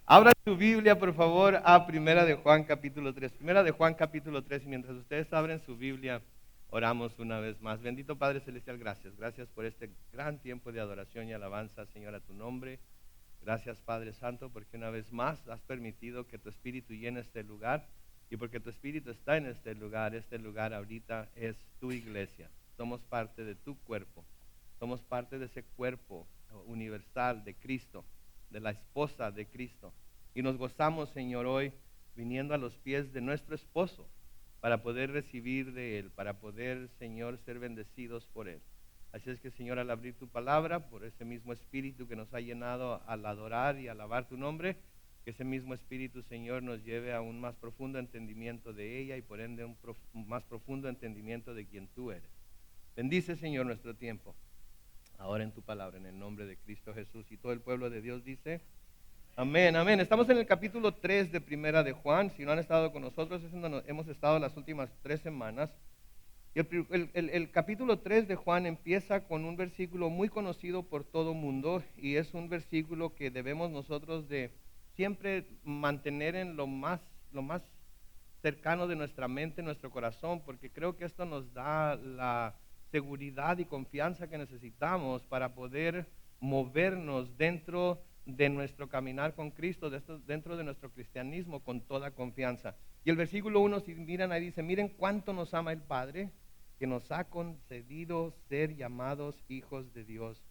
Abra tu Biblia, por favor, a Primera de Juan capítulo 3. Primera de Juan capítulo 3, y mientras ustedes abren su Biblia, oramos una vez más. Bendito Padre Celestial, gracias. Gracias por este gran tiempo de adoración y alabanza, Señor, a tu nombre. Gracias, Padre Santo, porque una vez más has permitido que tu Espíritu llene este lugar, y porque tu Espíritu está en este lugar ahorita es tu iglesia. Somos parte de tu cuerpo. Somos parte de ese cuerpo universal de Cristo, de la esposa de Cristo. Y nos gozamos, Señor, hoy viniendo a los pies de nuestro esposo para poder recibir de Él, para poder, Señor, ser bendecidos por Él. Así es que, Señor, al abrir tu palabra, por ese mismo Espíritu que nos ha llenado al adorar y alabar tu nombre, que ese mismo Espíritu, Señor, nos lleve a un más profundo entendimiento de ella y por ende un más profundo entendimiento de quien tú eres. Bendice, Señor, nuestro tiempo. Ahora en tu palabra, en el nombre de Cristo Jesús. Y todo el pueblo de Dios dice, amén, amén. Estamos en el capítulo 3 de Primera de Juan. Si no han estado con nosotros, es donde hemos estado las últimas 3 semanas. Y el capítulo 3 de Juan empieza con un versículo muy conocido por todo mundo, y es un versículo que debemos nosotros de siempre mantener en lo más cercano de nuestra mente, nuestro corazón, porque creo que esto nos da la seguridad y confianza que necesitamos para poder movernos dentro de nuestro caminar con Cristo, dentro de nuestro cristianismo con toda confianza. Y el versículo 1, si miran ahí, dice, miren cuánto nos ama el Padre, que nos ha concedido ser llamados hijos de Dios,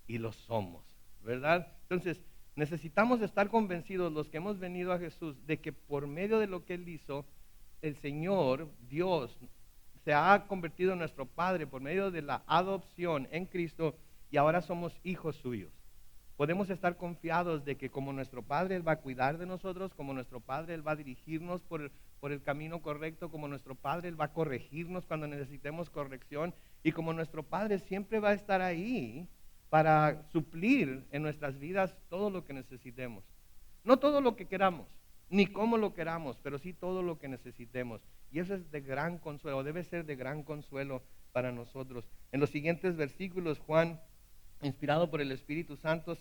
y lo somos, ¿verdad? Entonces, necesitamos estar convencidos, los que hemos venido a Jesús, de que por medio de lo que Él hizo, el Señor, Dios, se ha convertido en nuestro Padre por medio de la adopción en Cristo, y ahora somos hijos suyos. Podemos estar confiados de que como nuestro Padre, Él va a cuidar de nosotros, como nuestro Padre, Él va a dirigirnos por el camino correcto, como nuestro Padre, Él va a corregirnos cuando necesitemos corrección, y como nuestro Padre siempre va a estar ahí para suplir en nuestras vidas todo lo que necesitemos. No todo lo que queramos, ni cómo lo queramos, pero sí todo lo que necesitemos. Y eso es de gran consuelo, debe ser de gran consuelo para nosotros. En los siguientes versículos, Juan, inspirado por el Espíritu Santo,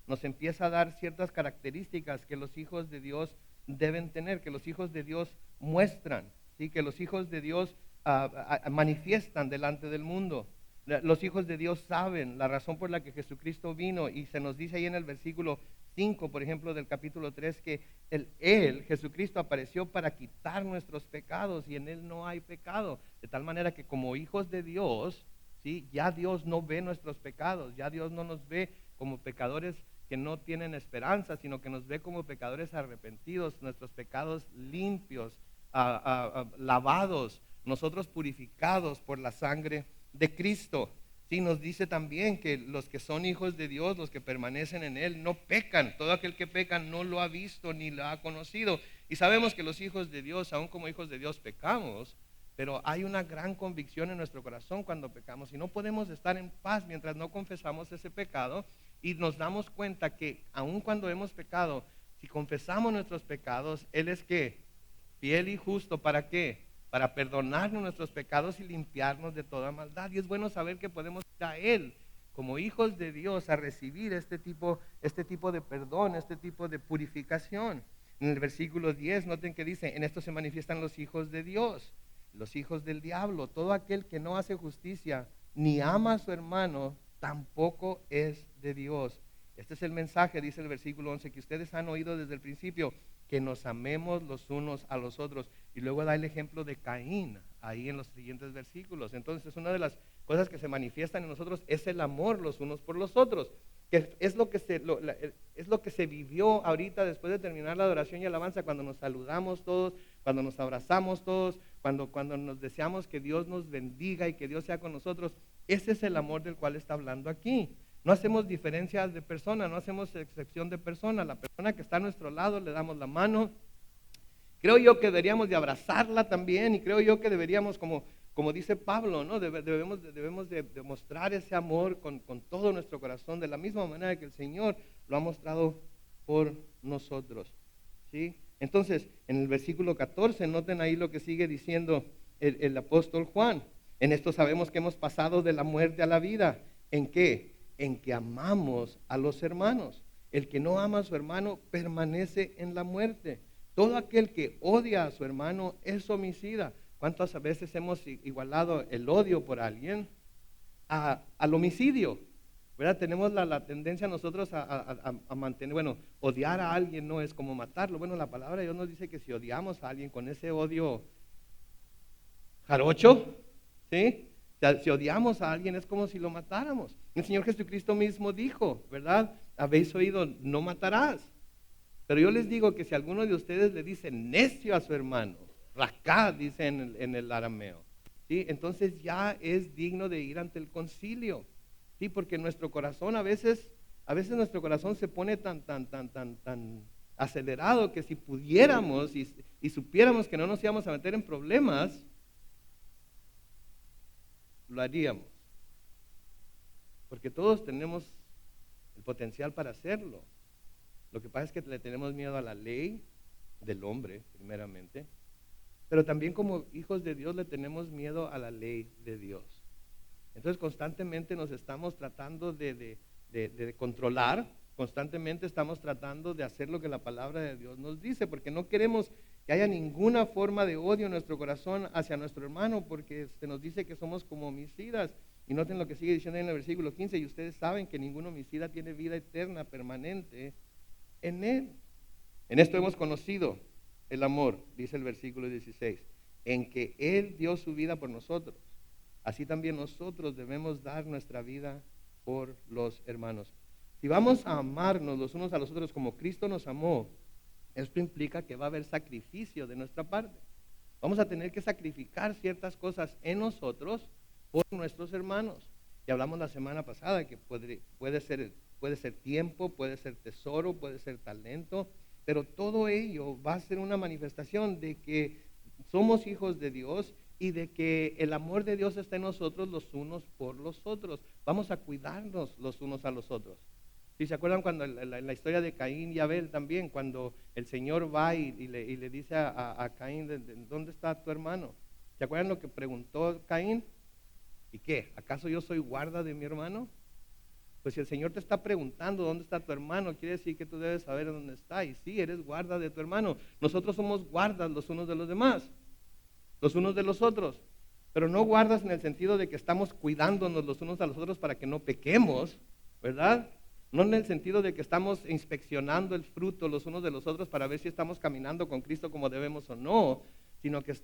nos empieza a dar ciertas características que los hijos de Dios deben tener, que los hijos de Dios muestran, ¿sí? Que los hijos de Dios manifiestan delante del mundo. Los hijos de Dios saben la razón por la que Jesucristo vino, y se nos dice ahí en el versículo 5, por ejemplo, del capítulo 3, que Jesucristo, apareció para quitar nuestros pecados, y en Él no hay pecado. De tal manera que como hijos de Dios, ¿sí? Ya Dios no ve nuestros pecados, ya Dios no nos ve como pecadores que no tienen esperanza, sino que nos ve como pecadores arrepentidos, nuestros pecados limpios, lavados, nosotros purificados por la sangre de Cristo. Sí, nos dice también que los que son hijos de Dios, los que permanecen en Él, no pecan. Todo aquel que peca no lo ha visto ni lo ha conocido. Y sabemos que los hijos de Dios, aun como hijos de Dios, pecamos, pero hay una gran convicción en nuestro corazón cuando pecamos, y no podemos estar en paz mientras no confesamos ese pecado y nos damos cuenta que aun cuando hemos pecado, si confesamos nuestros pecados, Él es ¿qué? Fiel y justo. ¿Para qué? Para perdonarnos nuestros pecados y limpiarnos de toda maldad. Y es bueno saber que podemos ir a Él como hijos de Dios a recibir este tipo de perdón, este tipo de purificación. En el versículo 10, noten que dice, en esto se manifiestan los hijos de Dios, los hijos del diablo. Todo aquel que no hace justicia ni ama a su hermano, tampoco es de Dios. Este es el mensaje, dice el versículo 11, que ustedes han oído desde el principio, que nos amemos los unos a los otros. Y luego da el ejemplo de Caín ahí en los siguientes versículos. Entonces, una de las cosas que se manifiestan en nosotros es el amor los unos por los otros, que es lo que se vivió ahorita después de terminar la adoración y alabanza, cuando nos saludamos todos, cuando nos abrazamos todos, cuando nos deseamos que Dios nos bendiga y que Dios sea con nosotros. Ese es el amor del cual está hablando aquí. No hacemos diferencias de persona, no hacemos excepción de persona. La persona que está a nuestro lado le damos la mano. Creo yo que deberíamos de abrazarla también, y creo yo que deberíamos, como dice Pablo, ¿no? Debemos de demostrar ese amor con todo nuestro corazón, de la misma manera que el Señor lo ha mostrado por nosotros, ¿sí? Entonces, en el versículo 14, noten ahí lo que sigue diciendo el apóstol Juan. En esto sabemos que hemos pasado de la muerte a la vida. ¿En qué? En que amamos a los hermanos. El que no ama a su hermano permanece en la muerte. Todo aquel que odia a su hermano es homicida. ¿Cuántas veces hemos igualado el odio por alguien al homicidio? ¿Verdad? Tenemos la tendencia nosotros a mantener, bueno, odiar a alguien no es como matarlo. Bueno, la palabra de Dios nos dice que si odiamos a alguien con ese odio jarocho, ¿sí? O sea, si odiamos a alguien es como si lo matáramos. El Señor Jesucristo mismo dijo, ¿verdad? Habéis oído, no matarás. Pero yo les digo que si alguno de ustedes le dice necio a su hermano, racá, dice en el arameo, ¿sí? Entonces ya es digno de ir ante el concilio, ¿sí? Porque nuestro corazón a veces nuestro corazón se pone tan acelerado que si pudiéramos y supiéramos que no nos íbamos a meter en problemas, lo haríamos. Porque todos tenemos el potencial para hacerlo. Lo que pasa es que le tenemos miedo a la ley del hombre, primeramente, pero también como hijos de Dios le tenemos miedo a la ley de Dios. Entonces constantemente nos estamos tratando de controlar, constantemente estamos tratando de hacer lo que la palabra de Dios nos dice, porque no queremos que haya ninguna forma de odio en nuestro corazón hacia nuestro hermano, porque se nos dice que somos como homicidas. Y noten lo que sigue diciendo en el versículo 15, y ustedes saben que ningún homicida tiene vida eterna permanente en él. En esto hemos conocido el amor, dice el versículo 16, en que Él dio su vida por nosotros. Así también nosotros debemos dar nuestra vida por los hermanos. Si vamos a amarnos los unos a los otros como Cristo nos amó, esto implica que va a haber sacrificio de nuestra parte. Vamos a tener que sacrificar ciertas cosas en nosotros por nuestros hermanos. Y hablamos la semana pasada que puede ser tiempo, puede ser tesoro, puede ser talento, pero todo ello va a ser una manifestación de que somos hijos de Dios y de que el amor de Dios está en nosotros los unos por los otros. Vamos a cuidarnos los unos a los otros. Si se acuerdan cuando en la historia de Caín y Abel también, cuando el Señor va y le dice a Caín, ¿dónde está tu hermano? ¿Se acuerdan lo que preguntó Caín? ¿Y qué? ¿Acaso yo soy guarda de mi hermano? Pues si el Señor te está preguntando dónde está tu hermano, quiere decir que tú debes saber dónde está. Y sí, eres guarda de tu hermano. Nosotros somos guardas los unos de los demás, los unos de los otros. Pero no guardas en el sentido de que estamos cuidándonos los unos a los otros para que no pequemos, ¿verdad? No en el sentido de que estamos inspeccionando el fruto los unos de los otros para ver si estamos caminando con Cristo como debemos o no, sino que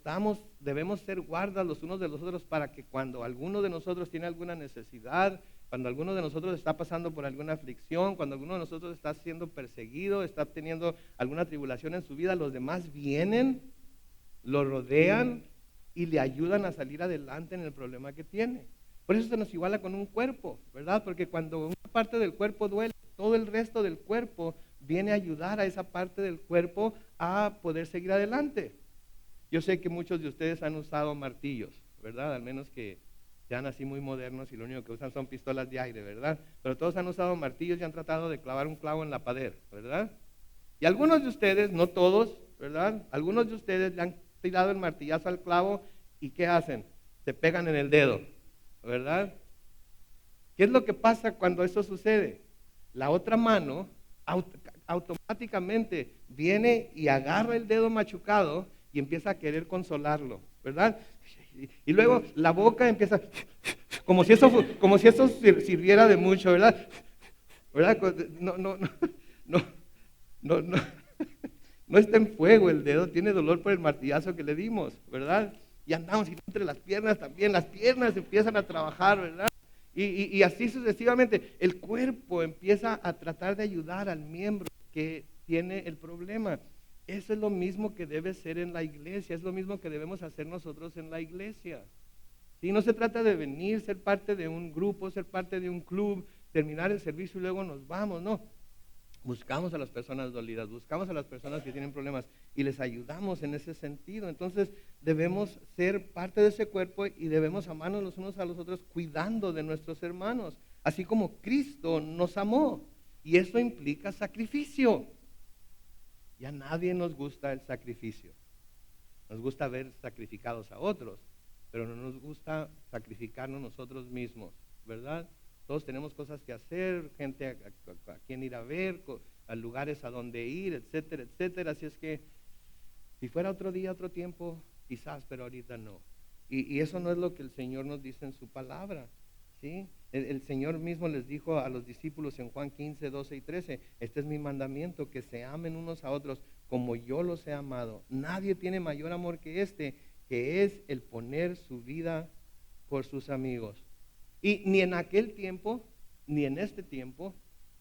debemos ser guardas los unos de los otros para que cuando alguno de nosotros tiene alguna necesidad, cuando alguno de nosotros está pasando por alguna aflicción, cuando alguno de nosotros está siendo perseguido, está teniendo alguna tribulación en su vida, los demás vienen, lo rodean y le ayudan a salir adelante en el problema que tiene. Por eso se nos iguala con un cuerpo, ¿verdad? Porque cuando una parte del cuerpo duele, todo el resto del cuerpo viene a ayudar a esa parte del cuerpo a poder seguir adelante. Yo sé que muchos de ustedes han usado martillos, ¿verdad? Al menos que sean así muy modernos y lo único que usan son pistolas de aire, ¿verdad? Pero todos han usado martillos y han tratado de clavar un clavo en la pared, ¿verdad? Y algunos de ustedes, no todos, ¿verdad? Algunos de ustedes le han tirado el martillazo al clavo y ¿qué hacen? Se pegan en el dedo, ¿verdad? ¿Qué es lo que pasa cuando eso sucede? La otra mano automáticamente viene y agarra el dedo machucado y empieza a querer consolarlo, ¿verdad? Y luego la boca empieza, como si eso sirviera de mucho, ¿verdad? ¿Verdad? No, no está en fuego el dedo, tiene dolor por el martillazo que le dimos, ¿verdad? Y andamos y entre las piernas también, las piernas empiezan a trabajar, ¿verdad? Y así sucesivamente, el cuerpo empieza a tratar de ayudar al miembro que tiene el problema. Eso es lo mismo que debe ser en la iglesia, es lo mismo que debemos hacer nosotros en la iglesia. ¿Sí? No se trata de venir, ser parte de un grupo, ser parte de un club, terminar el servicio y luego nos vamos, no. Buscamos a las personas dolidas, buscamos a las personas que tienen problemas y les ayudamos en ese sentido. Entonces debemos ser parte de ese cuerpo y debemos amarnos los unos a los otros cuidando de nuestros hermanos, así como Cristo nos amó. Y eso implica sacrificio. Y a nadie nos gusta el sacrificio. Nos gusta ver sacrificados a otros, pero no nos gusta sacrificarnos nosotros mismos, ¿verdad? Todos tenemos cosas que hacer, gente a quien ir a ver, a lugares a donde ir, etcétera, etcétera. Así es que si fuera otro día, otro tiempo, quizás, pero ahorita no. Y eso no es lo que el Señor nos dice en su palabra, ¿sí? El Señor mismo les dijo a los discípulos en Juan 15, 12 y 13, este es mi mandamiento, que se amen unos a otros como yo los he amado. Nadie tiene mayor amor que este, que es el poner su vida por sus amigos. Y ni en aquel tiempo, ni en este tiempo,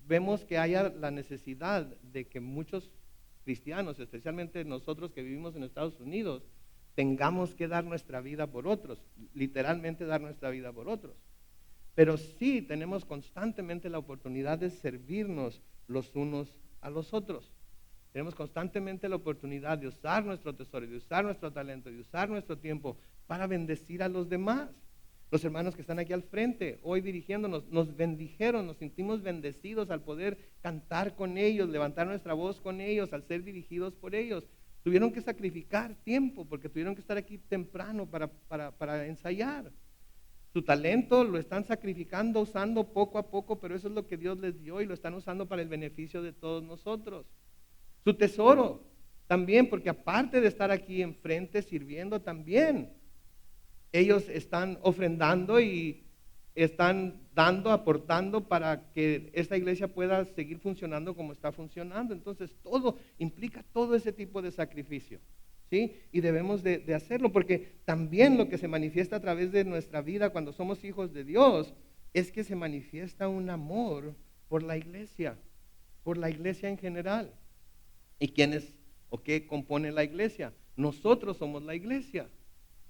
vemos que haya la necesidad de que muchos cristianos, especialmente nosotros que vivimos en Estados Unidos, tengamos que dar nuestra vida por otros, literalmente dar nuestra vida por otros. Pero sí tenemos constantemente la oportunidad de servirnos los unos a los otros. Tenemos constantemente la oportunidad de usar nuestro tesoro, de usar nuestro talento, de usar nuestro tiempo para bendecir a los demás. Los hermanos que están aquí al frente, hoy dirigiéndonos, nos bendijeron, nos sentimos bendecidos al poder cantar con ellos, levantar nuestra voz con ellos, al ser dirigidos por ellos. Tuvieron que sacrificar tiempo porque tuvieron que estar aquí temprano para ensayar. Su talento lo están sacrificando, usando poco a poco, pero eso es lo que Dios les dio y lo están usando para el beneficio de todos nosotros. Su tesoro también, porque aparte de estar aquí enfrente sirviendo también, ellos están ofrendando y están dando, aportando para que esta iglesia pueda seguir funcionando como está funcionando. Entonces todo implica todo ese tipo de sacrificio, ¿sí? Y debemos de hacerlo porque también lo que se manifiesta a través de nuestra vida cuando somos hijos de Dios es que se manifiesta un amor por la iglesia en general. ¿Y quién es o qué compone la iglesia? Nosotros somos la iglesia.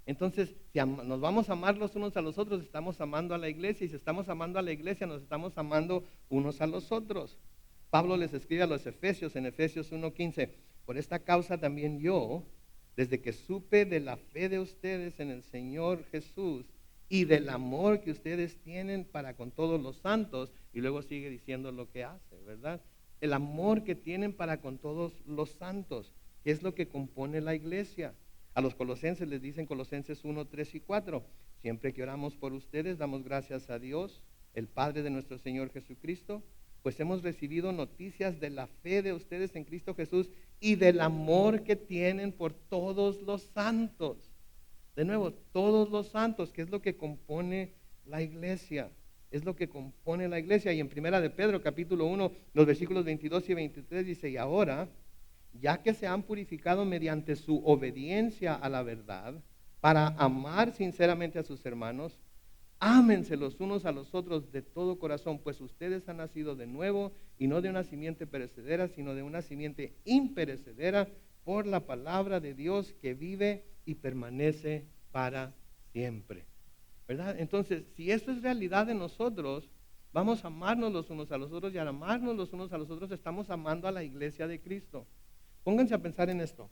Entonces, si nos vamos a amar los unos a los otros, estamos amando a la iglesia, y si estamos amando a la iglesia, nos estamos amando unos a los otros. Pablo les escribe a los Efesios en Efesios 1:15, por esta causa también yo, desde que supe de la fe de ustedes en el Señor Jesús y del amor que ustedes tienen para con todos los santos, y luego sigue diciendo lo que hace, ¿verdad? El amor que tienen para con todos los santos, que es lo que compone la iglesia. A los colosenses les dicen Colosenses 1, 3 y 4, siempre que oramos por ustedes damos gracias a Dios, el Padre de nuestro Señor Jesucristo, pues hemos recibido noticias de la fe de ustedes en Cristo Jesús y del amor que tienen por todos los santos. De nuevo, todos los santos, que es lo que compone la iglesia. Es lo que compone la iglesia. Y en Primera de Pedro, capítulo 1, los versículos 22 y 23 dice, y ahora, ya que se han purificado mediante su obediencia a la verdad, para amar sinceramente a sus hermanos, ámense los unos a los otros de todo corazón, pues ustedes han nacido de nuevo, y no de una simiente perecedera, sino de una simiente imperecedera, por la palabra de Dios que vive y permanece para siempre. ¿Verdad? Entonces, si esto es realidad de nosotros, vamos a amarnos los unos a los otros, y al amarnos los unos a los otros estamos amando a la iglesia de Cristo. Pónganse a pensar en esto.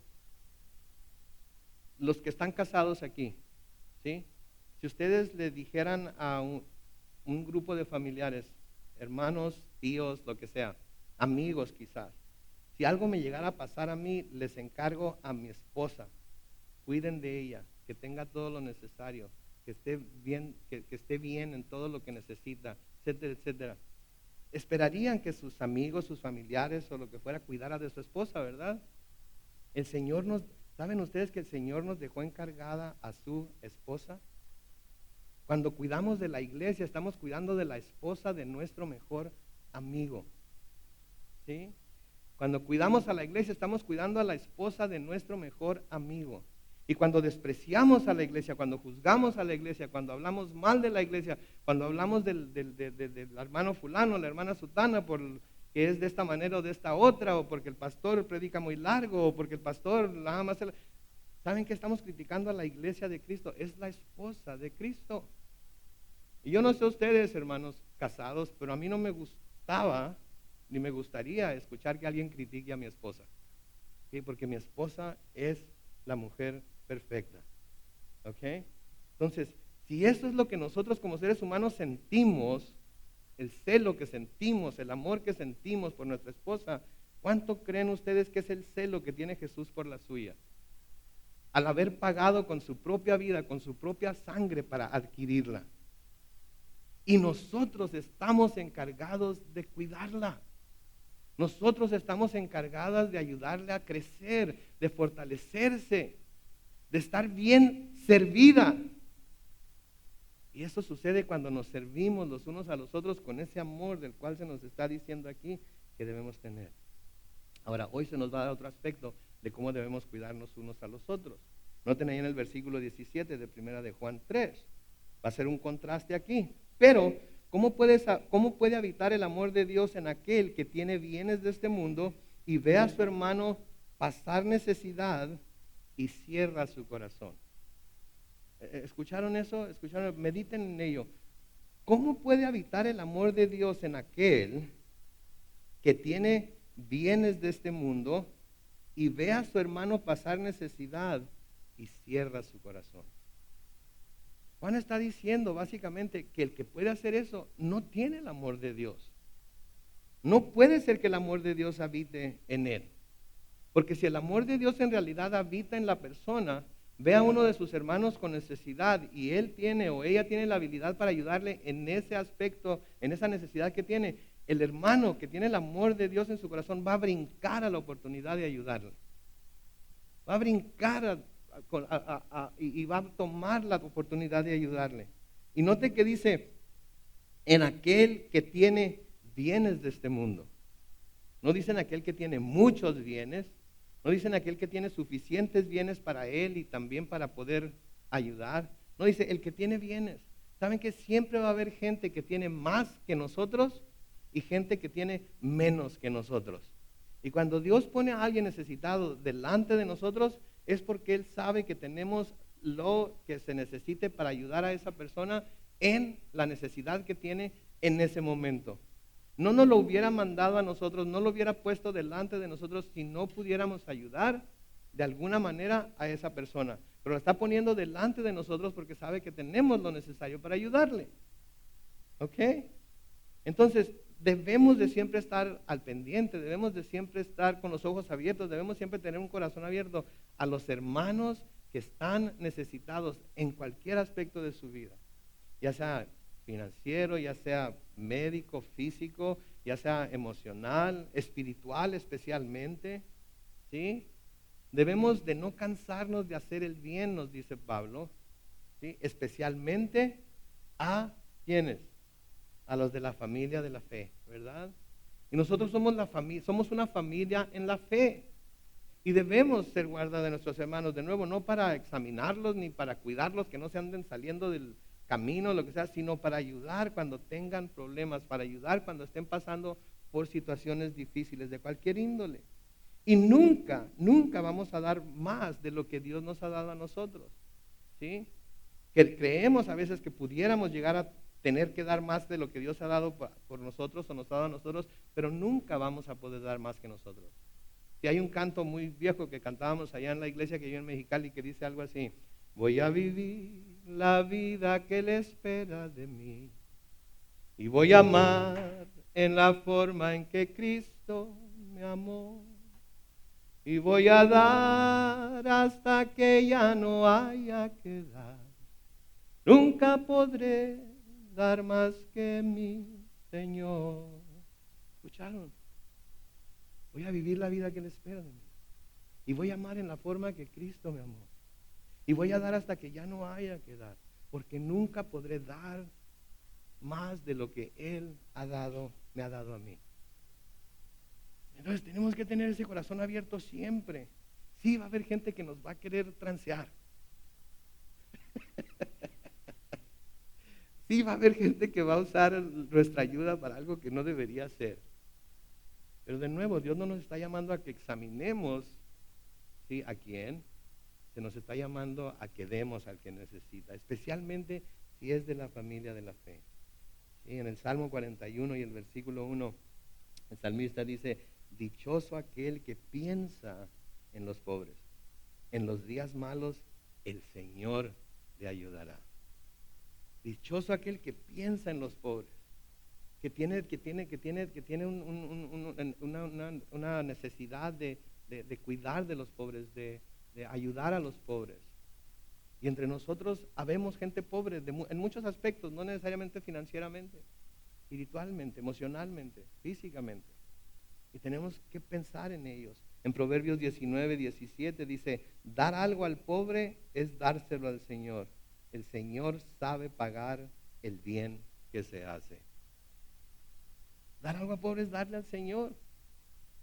Los que están casados aquí, ¿sí? Si ustedes le dijeran a un grupo de familiares, hermanos, tíos, lo que sea, amigos quizás, si algo me llegara a pasar a mí, les encargo a mi esposa, cuiden de ella, que tenga todo lo necesario, que esté bien en todo lo que necesita, etcétera, etcétera. Esperarían que sus amigos, sus familiares o lo que fuera cuidara de su esposa, ¿verdad? ¿Saben ustedes que el Señor nos dejó encargada a su esposa? Cuando cuidamos de la iglesia, estamos cuidando de la esposa de nuestro mejor amigo, ¿sí? Cuando cuidamos a la iglesia, estamos cuidando a la esposa de nuestro mejor amigo. Y cuando despreciamos a la iglesia, cuando juzgamos a la iglesia, cuando hablamos mal de la iglesia, cuando hablamos del hermano fulano, la hermana sutana, que es de esta manera o de esta otra, o porque el pastor predica muy largo, o porque el pastor nada más... ¿Saben qué estamos criticando a la iglesia de Cristo? Es la esposa de Cristo. Y yo no sé ustedes, hermanos casados, pero a mí no me gustaba, ni me gustaría escuchar que alguien critique a mi esposa. ¿Sí? Porque mi esposa es la mujer perfecta. ¿Ok? Entonces, si eso es lo que nosotros como seres humanos sentimos, el celo que sentimos, el amor que sentimos por nuestra esposa, ¿cuánto creen ustedes que es el celo que tiene Jesús por la suya? Al haber pagado con su propia vida, con su propia sangre para adquirirla. Y nosotros estamos encargados de cuidarla. Nosotros estamos encargados de ayudarle a crecer, de fortalecerse, de estar bien servida. Y eso sucede cuando nos servimos los unos a los otros con ese amor del cual se nos está diciendo aquí que debemos tener. Ahora, hoy se nos va a dar otro aspecto de cómo debemos cuidarnos unos a los otros. Noten ahí en el versículo 17 de primera de Juan 3. Va a ser un contraste aquí. Pero, ¿cómo puede habitar el amor de Dios en aquel que tiene bienes de este mundo y ve a su hermano pasar necesidad y cierra su corazón? ¿Escucharon eso? Mediten en ello. ¿Cómo puede habitar el amor de Dios en aquel que tiene bienes de este mundo y ve a su hermano pasar necesidad y cierra su corazón? Juan está diciendo básicamente que el que puede hacer eso no tiene el amor de Dios. No puede ser que el amor de Dios habite en él. Porque si el amor de Dios en realidad habita en la persona, ve a uno de sus hermanos con necesidad y él tiene o ella tiene la habilidad para ayudarle en ese aspecto, en esa necesidad que tiene, el hermano que tiene el amor de Dios en su corazón va a brincar a la oportunidad de ayudarle. Va a brincar y va a tomar la oportunidad de ayudarle. Y note que dice, en aquel que tiene bienes de este mundo. No dicen aquel que tiene muchos bienes, no dicen aquel que tiene suficientes bienes para él y también para poder ayudar. No dice el que tiene bienes. ¿Saben que siempre va a haber gente que tiene más que nosotros y gente que tiene menos que nosotros? Y cuando Dios pone a alguien necesitado delante de nosotros, es porque Él sabe que tenemos lo que se necesite para ayudar a esa persona en la necesidad que tiene en ese momento. No nos lo hubiera mandado a nosotros, no lo hubiera puesto delante de nosotros si no pudiéramos ayudar de alguna manera a esa persona. Pero lo está poniendo delante de nosotros porque sabe que tenemos lo necesario para ayudarle. ¿Ok? Entonces, debemos de siempre estar al pendiente, debemos de siempre estar con los ojos abiertos, debemos siempre tener un corazón abierto a los hermanos que están necesitados en cualquier aspecto de su vida, ya sea financiero, ya sea médico, físico, ya sea emocional, espiritual especialmente, ¿sí? Debemos de no cansarnos de hacer el bien, nos dice Pablo, ¿sí? Especialmente a ¿quiénes? A los de la familia de la fe, ¿verdad? Y nosotros somos somos una familia en la fe. Y debemos ser guarda de nuestros hermanos, de nuevo, no para examinarlos ni para cuidarlos, que no se anden saliendo del camino, lo que sea, sino para ayudar cuando tengan problemas, para ayudar cuando estén pasando por situaciones difíciles de cualquier índole. Y nunca, nunca vamos a dar más de lo que Dios nos ha dado a nosotros, ¿sí? Que creemos a veces que pudiéramos llegar a tener que dar más de lo que Dios ha dado por nosotros o nos ha dado a nosotros, pero nunca vamos a poder dar más que nosotros. Si hay un canto muy viejo que cantábamos allá en la iglesia que yo en Mexicali que dice algo así: voy a vivir la vida que Él espera de mí y voy a amar en la forma en que Cristo me amó y voy a dar hasta que ya no haya que dar. Nunca podré dar más que mi Señor. ¿Escucharon? Voy a vivir la vida que Él espera de mí y voy a amar en la forma que Cristo me amó. Y voy a dar hasta que ya no haya que dar, porque nunca podré dar más de lo que Él me ha dado a mí. Entonces tenemos que tener ese corazón abierto siempre. Sí, va a haber gente que nos va a querer transear. Sí, va a haber gente que va a usar nuestra ayuda para algo que no debería ser. Pero de nuevo, Dios no nos está llamando a que examinemos, ¿sí? ¿A quién? Se nos está llamando a que demos al que necesita, especialmente si es de la familia de la fe. ¿Sí? En el Salmo 41 y el versículo 1, el salmista dice: dichoso aquel que piensa en los pobres. En los días malos el Señor le ayudará. Dichoso aquel que piensa en los pobres, que tiene una necesidad de cuidar de los pobres, de ayudar a los pobres. Y entre nosotros habemos gente pobre en muchos aspectos, no necesariamente financieramente, espiritualmente, emocionalmente, físicamente. Y tenemos que pensar en ellos. En Proverbios 19:17 dice, dar algo al pobre es dárselo al Señor. El Señor sabe pagar el bien que se hace. Dar algo al pobre es darle al Señor.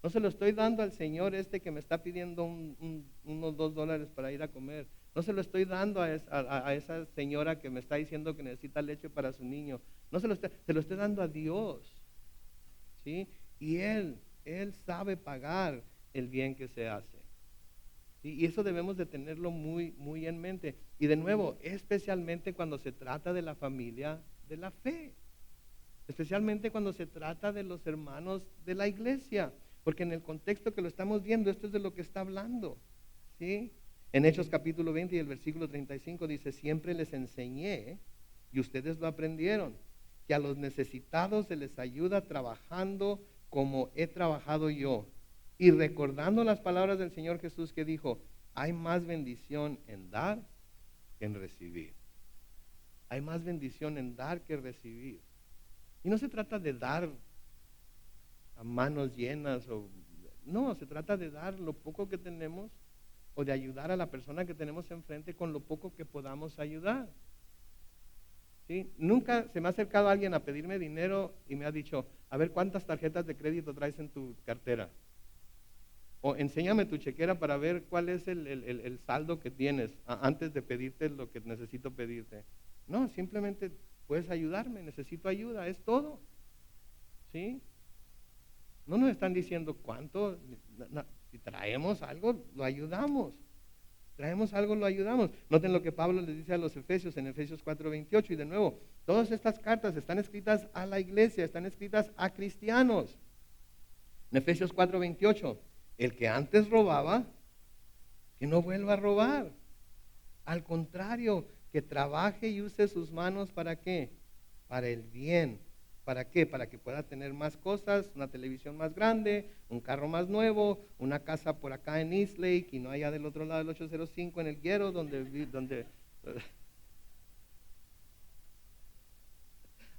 No se lo estoy dando al Señor que me está pidiendo unos $2 para ir a comer. No se lo estoy dando a esa señora que me está diciendo que necesita leche para su niño. No se lo estoy dando a Dios. ¿Sí? Y Él sabe pagar el bien que se hace. ¿Sí? Y eso debemos de tenerlo muy, muy en mente. Y de nuevo, especialmente cuando se trata de la familia de la fe. Especialmente cuando se trata de los hermanos de la iglesia. Porque en el contexto que lo estamos viendo, esto es de lo que está hablando. ¿Sí? En Hechos capítulo 20 y el versículo 35 dice, siempre les enseñé, y ustedes lo aprendieron, que a los necesitados se les ayuda trabajando como he trabajado yo. Y recordando las palabras del Señor Jesús que dijo, hay más bendición en dar que en recibir. Hay más bendición en dar que recibir. Y no se trata de dar a manos llenas, no, se trata de dar lo poco que tenemos o de ayudar a la persona que tenemos enfrente con lo poco que podamos ayudar. ¿Sí? Nunca se me ha acercado alguien a pedirme dinero y me ha dicho, a ver cuántas tarjetas de crédito traes en tu cartera. O enséñame tu chequera para ver cuál es el saldo que tienes antes de pedirte lo que necesito pedirte. No, simplemente puedes ayudarme, necesito ayuda, es todo. ¿Sí? No nos están diciendo cuánto, si traemos algo, lo ayudamos. Traemos algo, lo ayudamos. Noten lo que Pablo les dice a los Efesios en Efesios 4:28. Y de nuevo, todas estas cartas están escritas a la iglesia, están escritas a cristianos. En Efesios 4:28, el que antes robaba, que no vuelva a robar. Al contrario, que trabaje y use sus manos ¿para qué? Para el bien. ¿Para qué? Para que pueda tener más cosas, una televisión más grande, un carro más nuevo, una casa por acá en East Lake y no allá del otro lado del 805 en el Guero, donde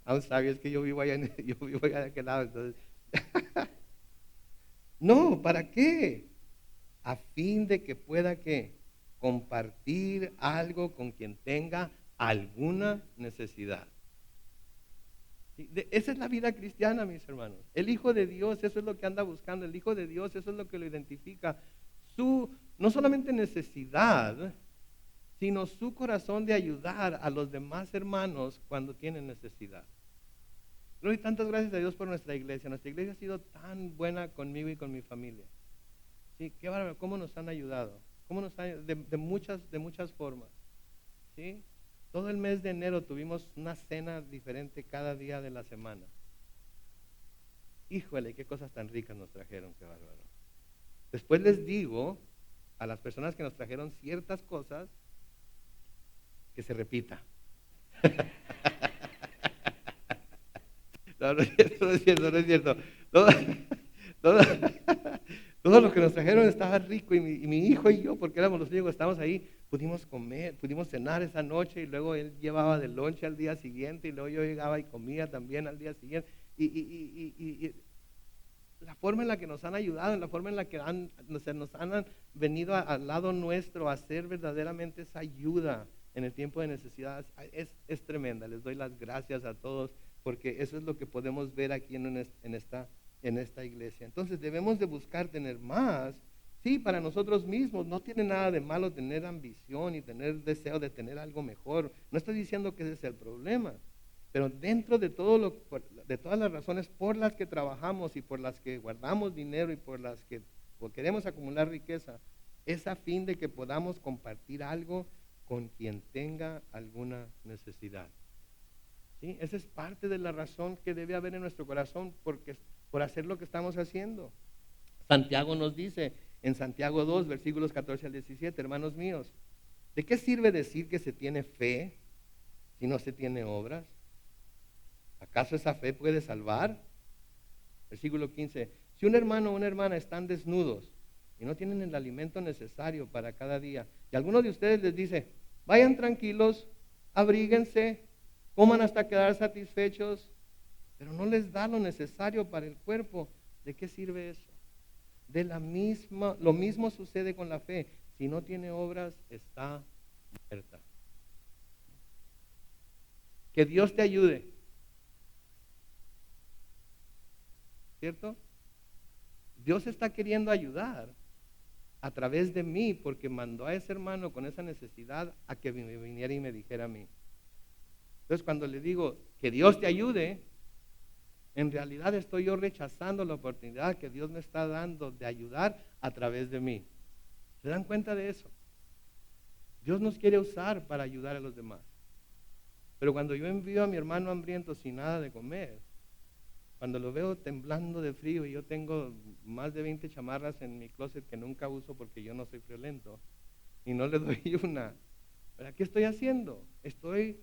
I'm sorry, es que yo vivo allá de aquel lado, entonces. No, ¿para qué? A fin de que pueda ¿qué? Compartir algo con quien tenga alguna necesidad. Esa es la vida cristiana, mis hermanos. El Hijo de Dios, eso es lo que anda buscando. El Hijo de Dios, eso es lo que lo identifica. No solamente necesidad, sino su corazón de ayudar a los demás hermanos cuando tienen necesidad. Le doy tantas gracias a Dios por nuestra iglesia. Nuestra iglesia ha sido tan buena conmigo y con mi familia. Sí, qué bárbaro, cómo nos han ayudado. De muchas formas. ¿Sí? Todo el mes de enero tuvimos una cena diferente cada día de la semana. Híjole, qué cosas tan ricas nos trajeron, qué bárbaro. Después les digo a las personas que nos trajeron ciertas cosas que se repita. No es cierto. Todo lo que nos trajeron estaba rico y mi hijo y yo, porque éramos los únicos que estábamos ahí, pudimos comer, pudimos cenar esa noche y luego él llevaba de lonche al día siguiente y luego yo llegaba y comía también al día siguiente. Y la forma en la que nos han ayudado, la forma en la que nos han venido al lado nuestro a hacer verdaderamente esa ayuda en el tiempo de necesidad es tremenda. Les doy las gracias a todos porque eso es lo que podemos ver aquí en esta iglesia. Entonces debemos de buscar tener más, sí, para nosotros mismos. No tiene nada de malo tener ambición y tener deseo de tener algo mejor. No estoy diciendo que ese es el problema, pero dentro de de todas las razones por las que trabajamos y por las que guardamos dinero y por las que queremos acumular riqueza, es a fin de que podamos compartir algo con quien tenga alguna necesidad. ¿Sí? Esa es parte de la razón que debe haber en nuestro corazón por hacer lo que estamos haciendo. Santiago nos dice en Santiago 2, versículos 14 al 17, hermanos míos, ¿de qué sirve decir que se tiene fe si no se tiene obras? ¿Acaso esa fe puede salvar? Versículo 15, si un hermano o una hermana están desnudos y no tienen el alimento necesario para cada día, y alguno de ustedes les dice, Vayan tranquilos, abríguense, coman hasta quedar satisfechos, pero no les da lo necesario para el cuerpo. ¿De qué sirve eso? Lo mismo sucede con la fe. Si no tiene obras, está muerta. Que Dios te ayude, ¿cierto? Dios está queriendo ayudar a través de mí porque mandó a ese hermano con esa necesidad a que me viniera y me dijera a mí. Entonces cuando le digo que Dios te ayude, en realidad estoy yo rechazando la oportunidad que Dios me está dando de ayudar a través de mí. ¿Se dan cuenta de eso? Dios nos quiere usar para ayudar a los demás. Pero cuando yo envío a mi hermano hambriento sin nada de comer, cuando lo veo temblando de frío y yo tengo más de 20 chamarras en mi closet que nunca uso porque yo no soy friolento y no le doy una, ¿verdad? ¿Qué estoy haciendo? Estoy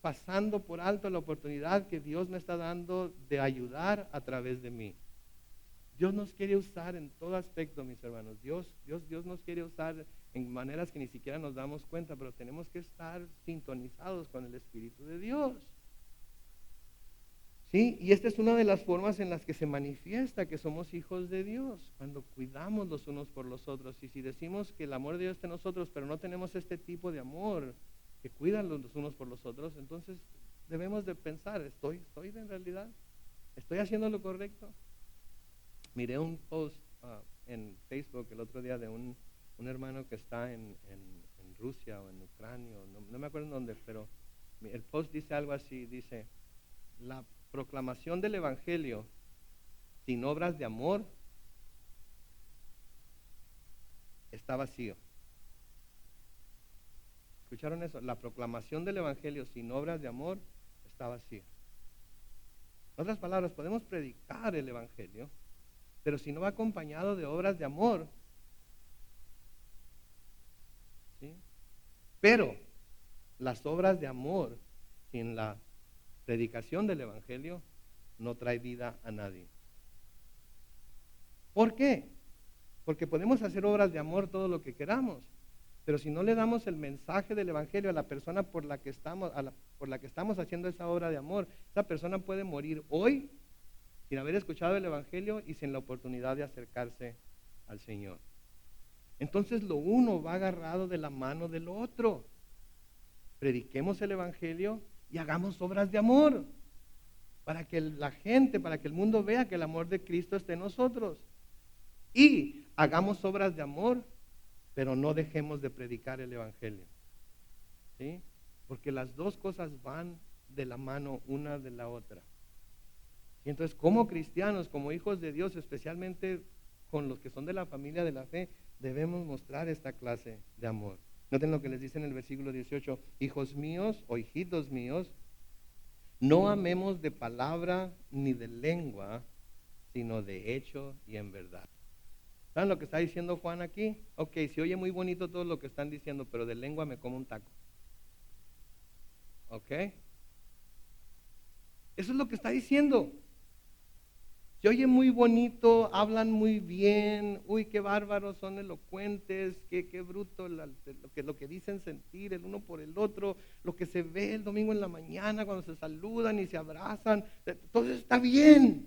pasando por alto la oportunidad que Dios me está dando de ayudar a través de mí. Dios nos quiere usar en todo aspecto, mis hermanos. Dios nos quiere usar en maneras que ni siquiera nos damos cuenta, pero tenemos que estar sintonizados con el Espíritu de Dios. ¿Sí? Y esta es una de las formas en las que se manifiesta que somos hijos de Dios, cuando cuidamos los unos por los otros. Y si decimos que el amor de Dios está en nosotros, pero no tenemos este tipo de amor que cuidan los unos por los otros, entonces debemos de pensar, ¿estoy en realidad? ¿Estoy haciendo lo correcto? Miré un post en Facebook el otro día de un hermano que está en Rusia o en Ucrania, no me acuerdo en dónde, pero el post dice algo así, dice: la proclamación del Evangelio sin obras de amor está vacío. ¿Escucharon eso? La proclamación del Evangelio sin obras de amor está vacío. En otras palabras, podemos predicar el Evangelio, pero si no va acompañado de obras de amor, ¿sí? Pero las obras de amor sin la predicación del Evangelio no trae vida a nadie. ¿Por qué? Porque podemos hacer obras de amor todo lo que queramos, pero si no le damos el mensaje del Evangelio a la persona por la que estamos haciendo esa obra de amor, esa persona puede morir hoy sin haber escuchado el Evangelio y sin la oportunidad de acercarse al Señor. Entonces lo uno va agarrado de la mano del otro. Prediquemos el Evangelio y hagamos obras de amor para que la gente, para que el mundo vea que el amor de Cristo esté en nosotros. Y hagamos obras de amor, pero no dejemos de predicar el Evangelio. ¿Sí? Porque las dos cosas van de la mano una de la otra. Y entonces, como cristianos, como hijos de Dios, especialmente con los que son de la familia de la fe, debemos mostrar esta clase de amor. Noten lo que les dice en el versículo 18: hijos míos o hijitos míos, no amemos de palabra ni de lengua, sino de hecho y en verdad. ¿Saben lo que está diciendo Juan aquí? Ok, se oye muy bonito todo lo que están diciendo, pero de lengua me como un taco. ¿Ok? Eso es lo que está diciendo. Se oye muy bonito, hablan muy bien, uy, qué bárbaros, son elocuentes, qué bruto lo que dicen sentir el uno por el otro, lo que se ve el domingo en la mañana cuando se saludan y se abrazan, todo eso está bien.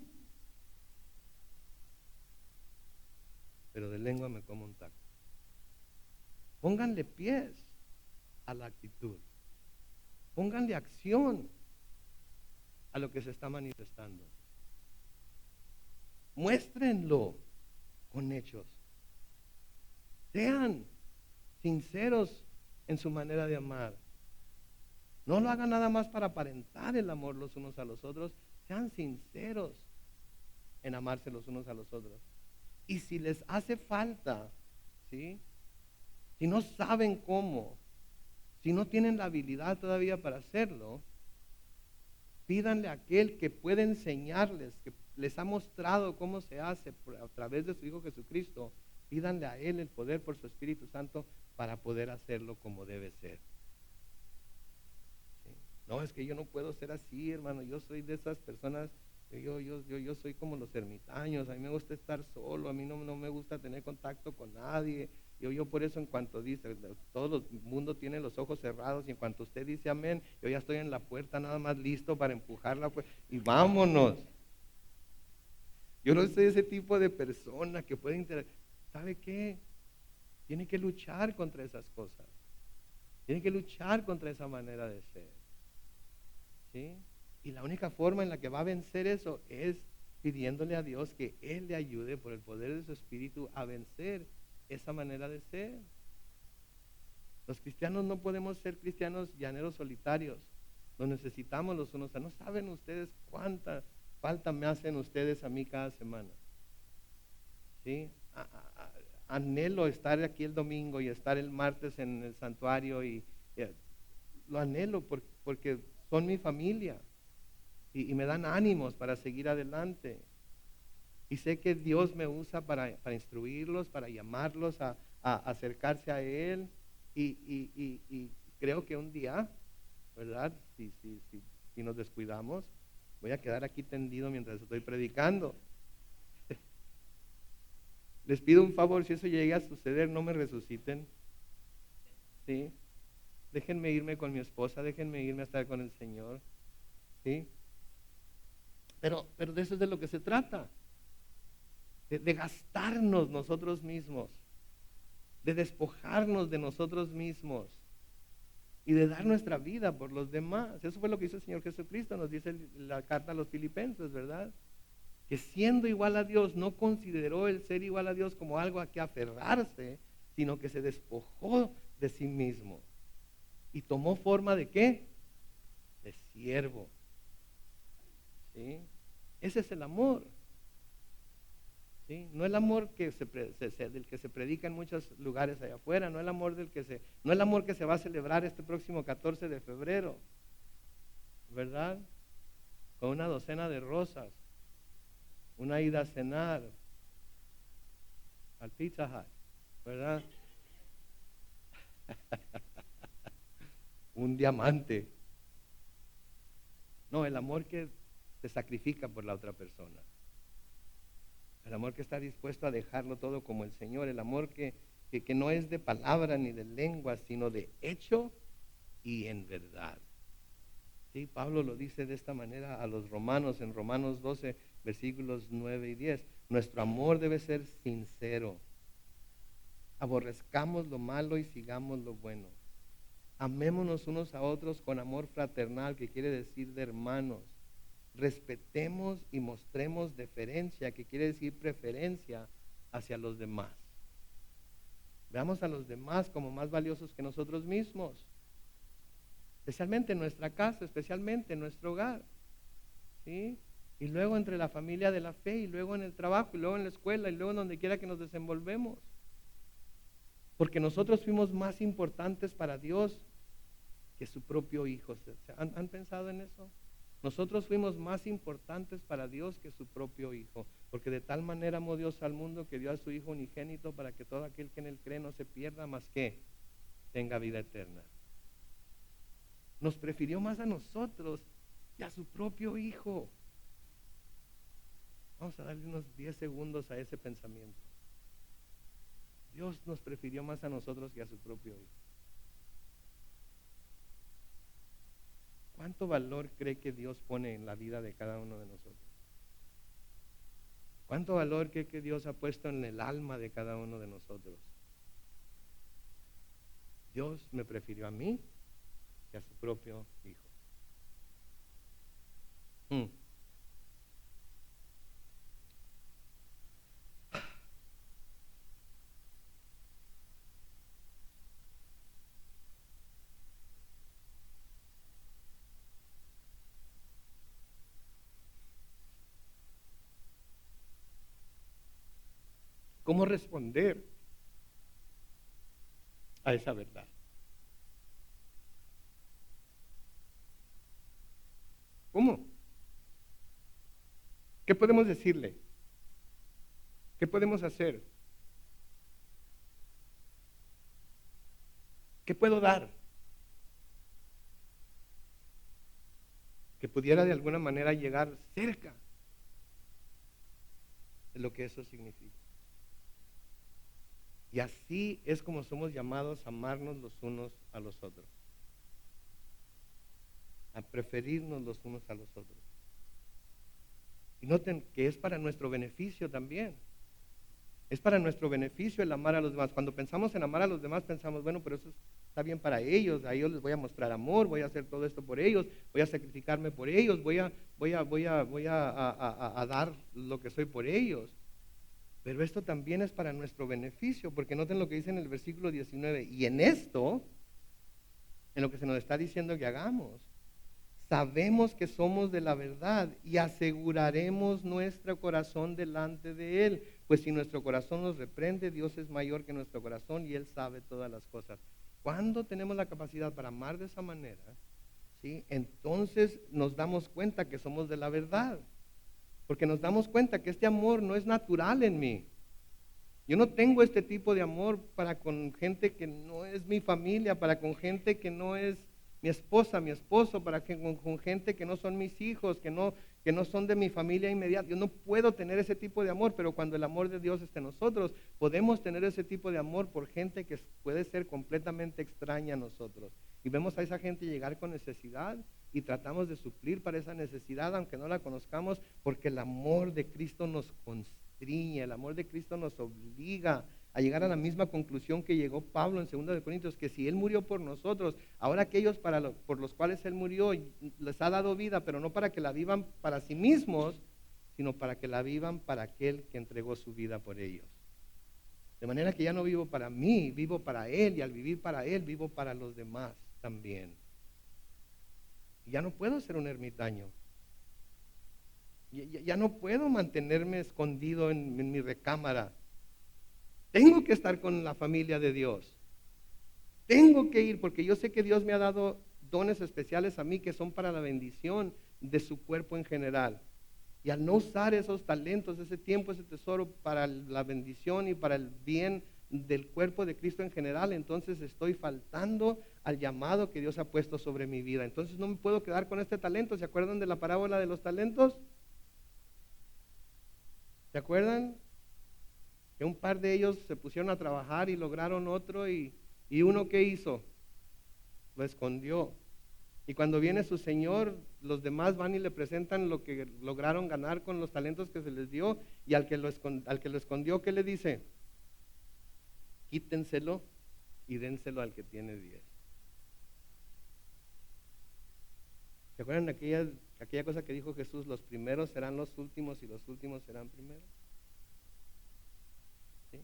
Pero de lengua me como un taco. Pónganle pies a la actitud, pónganle acción a lo que se está manifestando. Muéstrenlo con hechos. Sean sinceros en su manera de amar. No lo hagan nada más para aparentar el amor los unos a los otros. Sean sinceros en amarse los unos a los otros. Y si les hace falta, ¿sí? Si no saben cómo, si no tienen la habilidad todavía para hacerlo, pídanle a aquel que puede enseñarles, que les ha mostrado cómo se hace a través de su Hijo Jesucristo. Pídanle a Él el poder por su Espíritu Santo para poder hacerlo como debe ser. ¿Sí? No, es que yo no puedo ser así, hermano. Yo soy de esas personas, yo soy como los ermitaños. A mí me gusta estar solo, a mí no me gusta tener contacto con nadie. Yo por eso en cuanto dice, todo el mundo tiene los ojos cerrados y en cuanto usted dice amén, yo ya estoy en la puerta nada más listo para empujar la puerta y vámonos. Yo no soy ese tipo de persona que puede ¿sabe qué? Tiene que luchar contra esas cosas. Tiene que luchar contra esa manera de ser. ¿Sí? Y la única forma en la que va a vencer eso es pidiéndole a Dios que Él le ayude por el poder de su Espíritu a vencer esa manera de ser. Los cristianos no podemos ser cristianos llaneros solitarios. Nos necesitamos los unos. No saben ustedes cuánta falta me hacen ustedes a mí cada semana. ¿Sí? Anhelo estar aquí el domingo y estar el martes en el santuario y lo anhelo porque son mi familia y me dan ánimos para seguir adelante. Y sé que Dios me usa para instruirlos, para llamarlos a acercarse a Él. Y creo que un día, ¿verdad? Si nos descuidamos, voy a quedar aquí tendido mientras estoy predicando. Les pido un favor, si eso llega a suceder, no me resuciten. ¿Sí? Déjenme irme con mi esposa, déjenme irme a estar con el Señor. ¿Sí? Pero de eso es de lo que se trata. De gastarnos nosotros mismos, de despojarnos de nosotros mismos y de dar nuestra vida por los demás. Eso fue lo que hizo el Señor Jesucristo, nos dice la carta a los Filipenses, ¿verdad? Que siendo igual a Dios, no consideró el ser igual a Dios como algo a que aferrarse, sino que se despojó de sí mismo. ¿Y tomó forma de qué? De siervo. ¿Sí? Ese es el amor. ¿Sí? No el amor del que se predica en muchos lugares allá afuera, no el amor no el amor que se va a celebrar este próximo 14 de febrero, ¿verdad? Con una docena de rosas, una ida a cenar al Pizza Hut, ¿verdad? Un diamante. No, el amor que se sacrifica por la otra persona. El amor que está dispuesto a dejarlo todo como el Señor. El amor que no es de palabra ni de lengua, sino de hecho y en verdad. Sí, Pablo lo dice de esta manera a los romanos, en Romanos 12, versículos 9 y 10. Nuestro amor debe ser sincero. Aborrezcamos lo malo y sigamos lo bueno. Amémonos unos a otros con amor fraternal, que quiere decir de hermanos. Respetemos y mostremos deferencia, que quiere decir preferencia hacia los demás. Veamos a los demás como más valiosos que nosotros mismos, especialmente en nuestra casa, especialmente en nuestro hogar, ¿sí? Y luego entre la familia de la fe, y luego en el trabajo, y luego en la escuela, y luego en donde quiera que nos desenvolvemos. Porque nosotros fuimos más importantes para Dios que su propio Hijo. ¿Han pensado en eso? Nosotros fuimos más importantes para Dios que su propio Hijo, porque de tal manera amó Dios al mundo que dio a su Hijo unigénito para que todo aquel que en él cree no se pierda, más que tenga vida eterna. Nos prefirió más a nosotros que a su propio Hijo. Vamos a darle unos 10 segundos a ese pensamiento. Dios nos prefirió más a nosotros que a su propio Hijo. ¿Cuánto valor cree que Dios pone en la vida de cada uno de nosotros? ¿Cuánto valor cree que Dios ha puesto en el alma de cada uno de nosotros? Dios me prefirió a mí que a su propio Hijo. ¿Cómo responder a esa verdad? ¿Cómo? ¿Qué podemos decirle? ¿Qué podemos hacer? ¿Qué puedo dar? Que pudiera de alguna manera llegar cerca de lo que eso significa. Y así es como somos llamados a amarnos los unos a los otros, a preferirnos los unos a los otros. Y noten que es para nuestro beneficio también. Es para nuestro beneficio el amar a los demás. Cuando pensamos en amar a los demás, pensamos, bueno, pero eso está bien para ellos. A ellos les voy a mostrar amor, voy a hacer todo esto por ellos, voy a sacrificarme por ellos, voy a dar lo que soy por ellos. Pero esto también es para nuestro beneficio, porque noten lo que dice en el versículo 19. Y en esto, en lo que se nos está diciendo que hagamos, sabemos que somos de la verdad y aseguraremos nuestro corazón delante de Él. Pues si nuestro corazón nos reprende, Dios es mayor que nuestro corazón y Él sabe todas las cosas. Cuando tenemos la capacidad para amar de esa manera, ¿sí? Entonces nos damos cuenta que somos de la verdad. Porque nos damos cuenta que este amor no es natural en mí. Yo no tengo este tipo de amor para con gente que no es mi familia, para con gente que no es mi esposa, mi esposo, para que con gente que no son mis hijos, que no son de mi familia inmediata. Yo no puedo tener ese tipo de amor, pero cuando el amor de Dios está en nosotros, podemos tener ese tipo de amor por gente que puede ser completamente extraña a nosotros. Y vemos a esa gente llegar con necesidad y tratamos de suplir para esa necesidad, aunque no la conozcamos, porque el amor de Cristo nos constriñe, el amor de Cristo nos obliga a llegar a la misma conclusión que llegó Pablo en 2 Corintios, que si Él murió por nosotros, ahora aquellos por los cuales Él murió, les ha dado vida, pero no para que la vivan para sí mismos, sino para que la vivan para aquel que entregó su vida por ellos. De manera que ya no vivo para mí, vivo para Él, y al vivir para Él, vivo para los demás también. Y ya no puedo ser un ermitaño. Ya no puedo mantenerme escondido en mi recámara. Tengo que estar con la familia de Dios. Tengo que ir porque yo sé que Dios me ha dado dones especiales a mí que son para la bendición de su cuerpo en general. Y al no usar esos talentos, ese tiempo, ese tesoro para la bendición y para el bien del cuerpo de Cristo en general, entonces estoy faltando al llamado que Dios ha puesto sobre mi vida. Entonces no me puedo quedar con este talento. ¿Se acuerdan de la parábola de los talentos? ¿Se acuerdan? Que un par de ellos se pusieron a trabajar y lograron otro y uno ¿qué hizo? Lo escondió. Y cuando viene su señor, los demás van y le presentan lo que lograron ganar con los talentos que se les dio, y al que lo escondió, ¿qué le dice? Quítenselo y dénselo al que tiene 10. ¿Se acuerdan de aquella cosa que dijo Jesús? Los primeros serán los últimos y los últimos serán primeros. ¿Sí?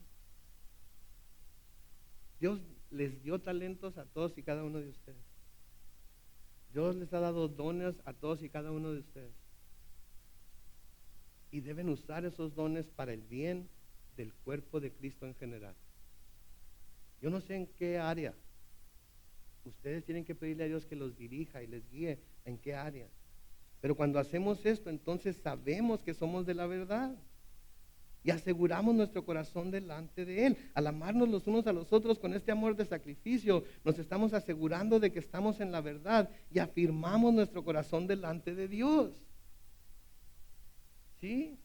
Dios les dio talentos a todos y cada uno de ustedes. Dios les ha dado dones a todos y cada uno de ustedes. Y deben usar esos dones para el bien del cuerpo de Cristo en general. Yo no sé en qué área. Ustedes tienen que pedirle a Dios que los dirija y les guíe en qué área. Pero cuando hacemos esto, entonces sabemos que somos de la verdad. Y aseguramos nuestro corazón delante de Él. Al amarnos los unos a los otros con este amor de sacrificio, nos estamos asegurando de que estamos en la verdad y afirmamos nuestro corazón delante de Dios. ¿Sí?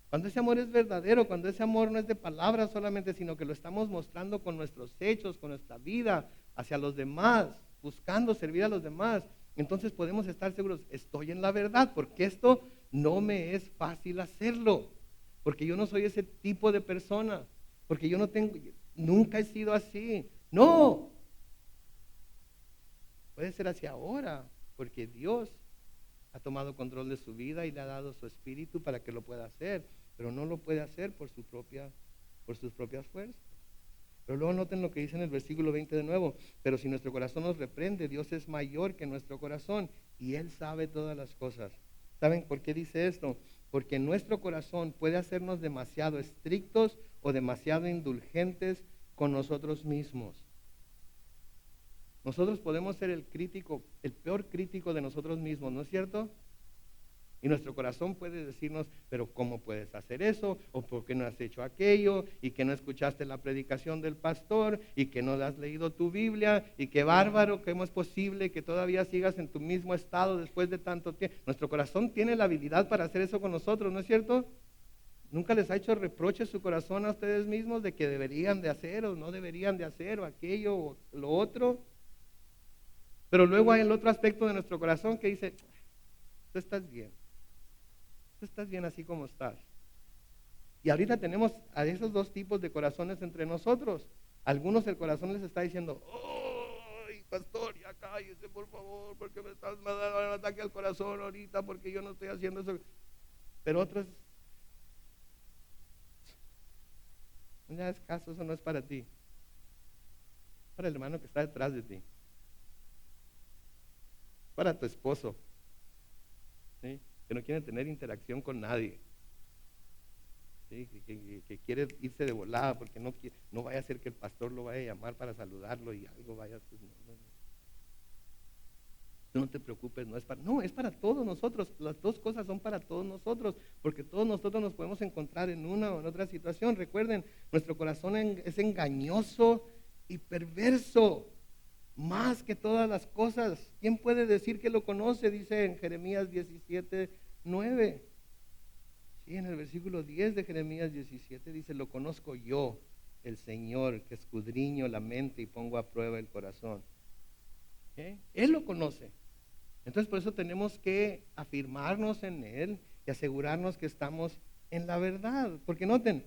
Cuando ese amor es verdadero, cuando ese amor no es de palabras solamente, sino que lo estamos mostrando con nuestros hechos, con nuestra vida hacia los demás, buscando servir a los demás, entonces podemos estar seguros, estoy en la verdad, porque esto no me es fácil hacerlo. Porque yo no soy ese tipo de persona, porque nunca he sido así. No, puede ser así ahora, porque Dios ha tomado control de su vida y le ha dado su espíritu para que lo pueda hacer, pero no lo puede hacer por sus propias fuerzas. Pero luego noten lo que dice en el versículo 20 de nuevo, pero si nuestro corazón nos reprende, Dios es mayor que nuestro corazón y Él sabe todas las cosas. ¿Saben por qué dice esto? Porque nuestro corazón puede hacernos demasiado estrictos o demasiado indulgentes con nosotros mismos. Nosotros podemos ser el peor crítico de nosotros mismos, ¿no es cierto? Y nuestro corazón puede decirnos, pero ¿cómo puedes hacer eso? ¿O por qué no has hecho aquello? ¿Y que no escuchaste la predicación del pastor? ¿Y que no has leído tu Biblia? ¿Y qué bárbaro, cómo es posible que todavía sigas en tu mismo estado después de tanto tiempo? Nuestro corazón tiene la habilidad para hacer eso con nosotros, ¿no es cierto? ¿Nunca les ha hecho reproche su corazón a ustedes mismos de que deberían de hacer o no deberían de hacer o aquello o lo otro? Pero luego hay el otro aspecto de nuestro corazón que dice, tú estás bien así como estás. Y ahorita tenemos a esos dos tipos de corazones entre nosotros. Algunos el corazón les está diciendo, ¡ay, pastor, ya cállese por favor, porque me estás dando un ataque al corazón ahorita, porque yo no estoy haciendo eso! Pero otros, no le hagas caso, eso no es para ti. Para el hermano que está detrás de ti. Para tu esposo, ¿sí? Que no quiere tener interacción con nadie. ¿Sí? Que quiere irse de volada porque no vaya a ser que el pastor lo vaya a llamar para saludarlo y algo vaya. Pues, no. Tú no te preocupes, es para todos nosotros. Las dos cosas son para todos nosotros, porque todos nosotros nos podemos encontrar en una o en otra situación. Recuerden, nuestro corazón es engañoso y perverso, más que todas las cosas. ¿Quién puede decir que lo conoce? Dice en Jeremías 17:9. Sí, en el versículo 10 de Jeremías 17 dice, lo conozco yo, el Señor, que escudriño la mente y pongo a prueba el corazón. ¿Okay? Él lo conoce. Entonces por eso tenemos que afirmarnos en Él y asegurarnos que estamos en la verdad. Porque noten,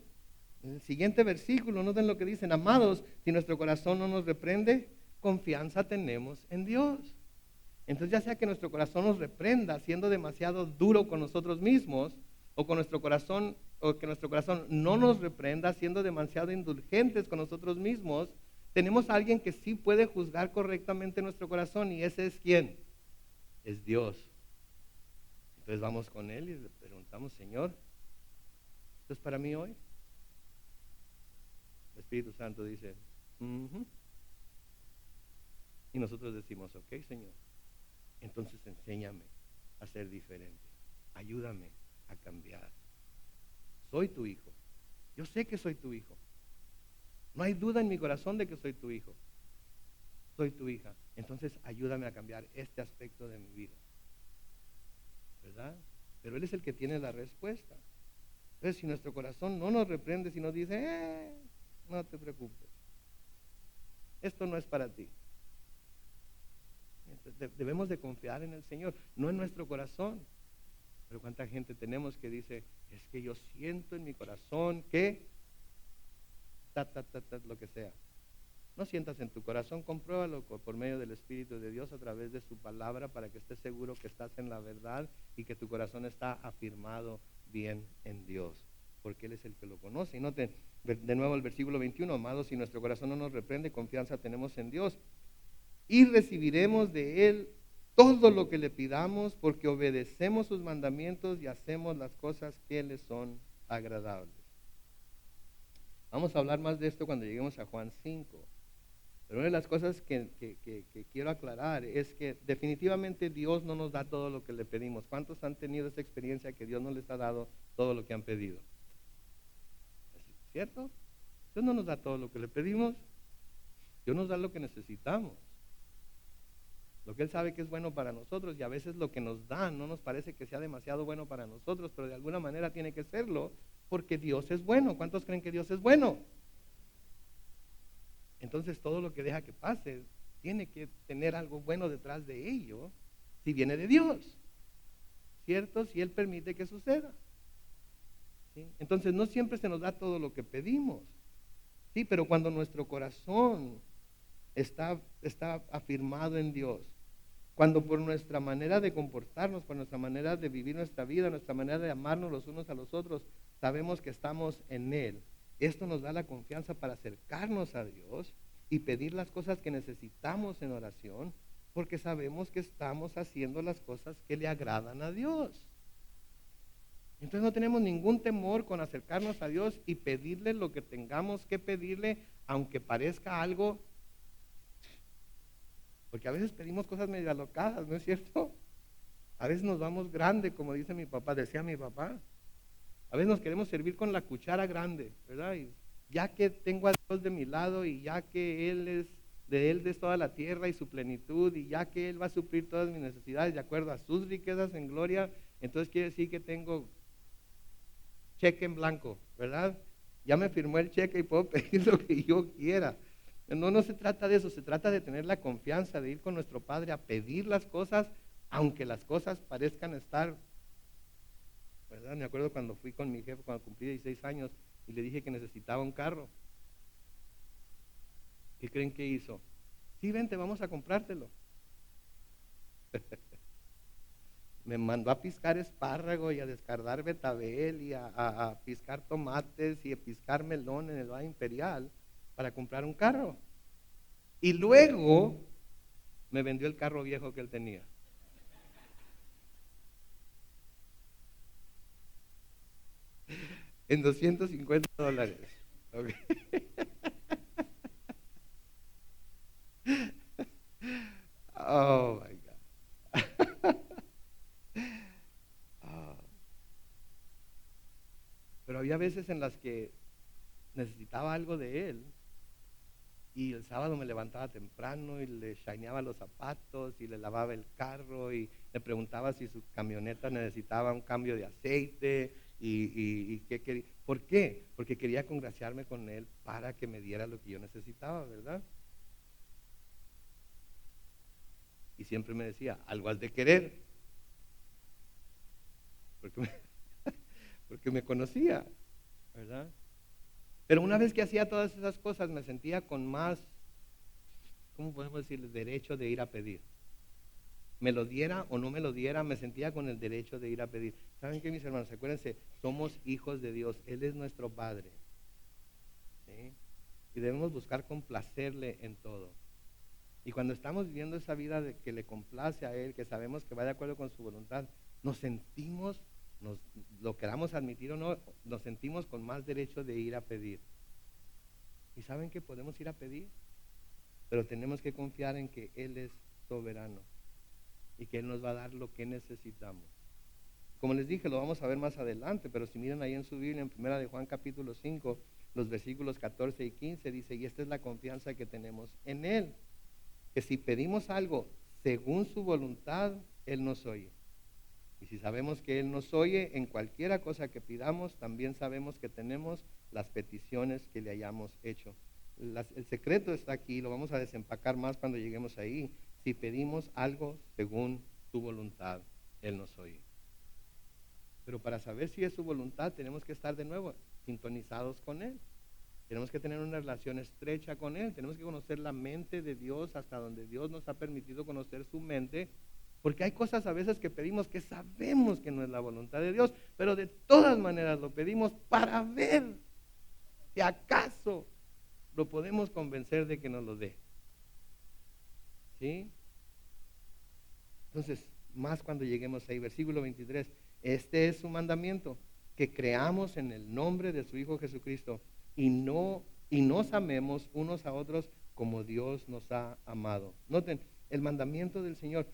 en el siguiente versículo, noten lo que dicen, amados, si nuestro corazón no nos reprende, confianza tenemos en Dios. Entonces ya sea que nuestro corazón nos reprenda siendo demasiado duro con nosotros mismos, o que nuestro corazón no nos reprenda siendo demasiado indulgentes con nosotros mismos, tenemos a alguien que sí puede juzgar correctamente nuestro corazón, y ese es ¿quién? Es Dios. Entonces vamos con Él y le preguntamos, Señor, ¿esto es para mí hoy? El Espíritu Santo dice, "Uh-huh". Y nosotros decimos, ok, Señor, entonces enséñame a ser diferente, ayúdame a cambiar. Soy tu hijo, yo sé que soy tu hijo, no hay duda en mi corazón de que soy tu hijo, soy tu hija, entonces ayúdame a cambiar este aspecto de mi vida, ¿verdad? Pero Él es el que tiene la respuesta. Entonces si nuestro corazón no nos reprende, si nos dice, no te preocupes, esto no es para ti, debemos de confiar en el Señor, no en nuestro corazón. Pero cuánta gente tenemos que dice, es que yo siento en mi corazón que lo que sea. No sientas en tu corazón, compruébalo por medio del Espíritu de Dios a través de su palabra para que estés seguro que estás en la verdad y que tu corazón está afirmado bien en Dios, porque Él es el que lo conoce. Y noten de nuevo el versículo 21, amados, si nuestro corazón no nos reprende, confianza tenemos en Dios y recibiremos de Él todo lo que le pidamos, porque obedecemos sus mandamientos y hacemos las cosas que le son agradables. Vamos a hablar más de esto cuando lleguemos a Juan 5. Pero una de las cosas que quiero aclarar es que definitivamente Dios no nos da todo lo que le pedimos. ¿Cuántos han tenido esa experiencia que Dios no les ha dado todo lo que han pedido? ¿Es cierto? Dios no nos da todo lo que le pedimos. Dios nos da lo que necesitamos, lo que Él sabe que es bueno para nosotros, y a veces lo que nos dan no nos parece que sea demasiado bueno para nosotros, pero de alguna manera tiene que serlo, porque Dios es bueno. ¿Cuántos creen que Dios es bueno? Entonces todo lo que deja que pase tiene que tener algo bueno detrás de ello, si viene de Dios, ¿cierto? Si Él permite que suceda, ¿sí? Entonces no siempre se nos da todo lo que pedimos, sí, pero cuando nuestro corazón está afirmado en Dios, cuando por nuestra manera de comportarnos, por nuestra manera de vivir nuestra vida, nuestra manera de amarnos los unos a los otros, sabemos que estamos en Él, esto nos da la confianza para acercarnos a Dios y pedir las cosas que necesitamos en oración, porque sabemos que estamos haciendo las cosas que le agradan a Dios. Entonces no tenemos ningún temor con acercarnos a Dios y pedirle lo que tengamos que pedirle, aunque parezca algo. Porque a veces pedimos cosas medio alocadas, ¿no es cierto? A veces nos vamos grande, como dice mi papá, decía mi papá. A veces nos queremos servir con la cuchara grande, ¿verdad? Y ya que tengo a Dios de mi lado y ya que Él es toda la tierra y su plenitud, y ya que Él va a suplir todas mis necesidades de acuerdo a sus riquezas en gloria, entonces quiere decir que tengo cheque en blanco, ¿verdad? Ya me firmó el cheque y puedo pedir lo que yo quiera. No se trata de eso, se trata de tener la confianza de ir con nuestro Padre a pedir las cosas, aunque las cosas parezcan estar, ¿verdad? Me acuerdo cuando fui con mi jefe, cuando cumplí 16 años, y le dije que necesitaba un carro. ¿Qué creen que hizo? Sí, vente, vamos a comprártelo. Me mandó a piscar espárrago y a descardar betabel y a piscar tomates y a piscar melón en el Valle Imperial para comprar un carro. Y luego me vendió el carro viejo que él tenía. En $250. Okay. Oh my God. Ah, pero había veces en las que necesitaba algo de él y el sábado me levantaba temprano y le shineaba los zapatos y le lavaba el carro y le preguntaba si su camioneta necesitaba un cambio de aceite y qué quería. ¿Por qué? Porque quería congraciarme con él para que me diera lo que yo necesitaba, ¿verdad? Y siempre me decía, algo has de querer, porque me, porque me conocía, ¿verdad? Pero una vez que hacía todas esas cosas me sentía con más, ¿cómo podemos decir? Derecho de ir a pedir. Me lo diera o no me lo diera, me sentía con el derecho de ir a pedir. ¿Saben qué, mis hermanos? Acuérdense, somos hijos de Dios, Él es nuestro Padre, ¿sí? Y debemos buscar complacerle en todo. Y cuando estamos viviendo esa vida de que le complace a Él, que sabemos que va de acuerdo con su voluntad, nos sentimos, lo queramos admitir o no, nos sentimos con más derecho de ir a pedir. ¿Y saben que podemos ir a pedir? Pero tenemos que confiar en que Él es soberano y que Él nos va a dar lo que necesitamos. Como les dije, lo vamos a ver más adelante, pero si miran ahí en su Biblia, en 1 de Juan capítulo 5, los versículos 14 y 15, dice, y esta es la confianza que tenemos en Él, que si pedimos algo según su voluntad, Él nos oye. Y si sabemos que Él nos oye en cualquiera cosa que pidamos, también sabemos que tenemos las peticiones que le hayamos hecho. El secreto está aquí, lo vamos a desempacar más cuando lleguemos ahí. Si pedimos algo según su voluntad, Él nos oye. Pero para saber si es su voluntad, tenemos que estar de nuevo sintonizados con Él. Tenemos que tener una relación estrecha con Él. Tenemos que conocer la mente de Dios hasta donde Dios nos ha permitido conocer su mente. Porque hay cosas a veces que pedimos que sabemos que no es la voluntad de Dios, pero de todas maneras lo pedimos para ver si acaso lo podemos convencer de que nos lo dé. ¿Sí? Entonces, más cuando lleguemos ahí, versículo 23, este es su mandamiento, que creamos en el nombre de su Hijo Jesucristo y nos amemos unos a otros como Dios nos ha amado. Noten, el mandamiento del Señor.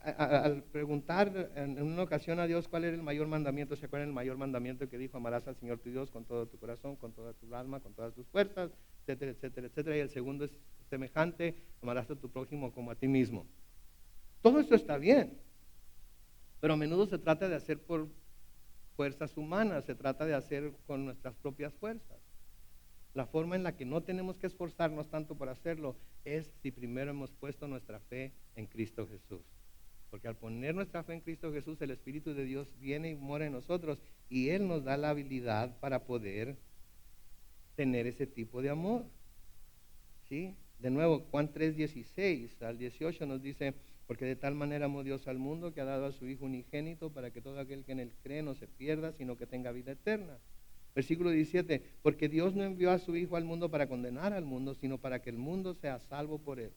Al preguntar en una ocasión a Dios cuál era el mayor mandamiento, ¿se acuerdan el mayor mandamiento que dijo? Amarás al Señor tu Dios con todo tu corazón, con toda tu alma, con todas tus fuerzas, etcétera, etcétera, etcétera. Y el segundo es semejante, amarás a tu prójimo como a ti mismo. Todo esto está bien, pero a menudo se trata de hacer por fuerzas humanas, se trata de hacer con nuestras propias fuerzas. La forma en la que no tenemos que esforzarnos tanto por hacerlo es si primero hemos puesto nuestra fe en Cristo Jesús. Porque al poner nuestra fe en Cristo Jesús, el Espíritu de Dios viene y mora en nosotros y Él nos da la habilidad para poder tener ese tipo de amor. ¿Sí? De nuevo, Juan 3:16 al 18 nos dice, porque de tal manera amó Dios al mundo que ha dado a su Hijo unigénito para que todo aquel que en Él cree no se pierda, sino que tenga vida eterna. Versículo 17, porque Dios no envió a su Hijo al mundo para condenar al mundo, sino para que el mundo sea salvo por Él.